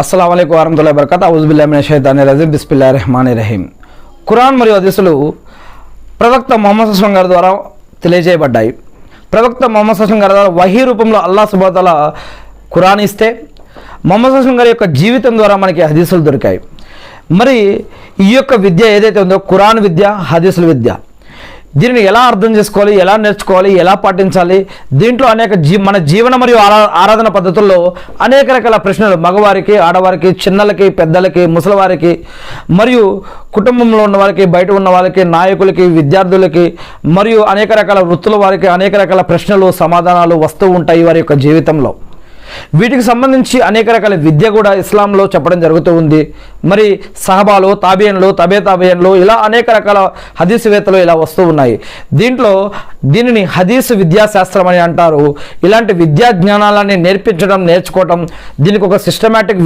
అస్సలాము అలైకుం వరహ్మతుల్లాహి వబరకాతుహు అవుజు బిల్లాహి మినష్ షైతానిర్ రజీం బిస్మిల్లాహిర్ రహ్మానిర్ రహీం. ఖురాన్ మరియు హదీసులు ప్రవక్త ముహమ్మద్ సల్లల్లాహు అలైహి వసల్లం గారి ద్వారా తెలియజేయబడ్డాయి. ప్రవక్త ముహమ్మద్ సల్లల్లాహు అలైహి వసల్లం గారి ద్వారా వహీ రూపంలో అల్లాహ్ సుబ్హానహు వ తఆలా ఖురాన్ ఇస్తే ముహమ్మద్ సల్లల్లాహు అలైహి వసల్లం గారి యొక్క జీవితం ద్వారా మనకి హదీసులు దొరికాయి. మరి ఈ యొక్క విద్య ఏదైతే ఉందో ఖురాన్ విద్య, హదీసుల విద్య, దీనిని ఎలా అర్థం చేసుకోవాలి, ఎలా నేర్చుకోవాలి, ఎలా పాటించాలి, దీంట్లో అనేక మన జీవన మరియు ఆరాధన పద్ధతుల్లో అనేక రకాల ప్రశ్నలు మగవారికి, ఆడవారికి, చిన్నలకి, పెద్దలకి, ముసలివారికి మరియు కుటుంబంలో ఉన్న వారికి, బయట ఉన్న వాళ్ళకి, నాయకులకి, విద్యార్థులకి మరియు అనేక రకాల వృత్తుల వారికి అనేక రకాల ప్రశ్నలు, సమాధానాలు వస్తూ ఉంటాయి వారి యొక్క జీవితంలో. వీటికి సంబంధించి అనేక రకాల విద్య కూడా ఇస్లాంలో చెప్పడం జరుగుతూ ఉంది. మరి సహబాలు, తాబియన్లు, తాబియన్లు ఇలా అనేక రకాల హదీసువేత్తలు ఇలా వస్తూ ఉన్నాయి. దీనిని హదీసు విద్యాశాస్త్రం అని అంటారు. ఇలాంటి విద్యా జ్ఞానాలని నేర్పించడం, నేర్చుకోవటం, దీనికి ఒక సిస్టమాటిక్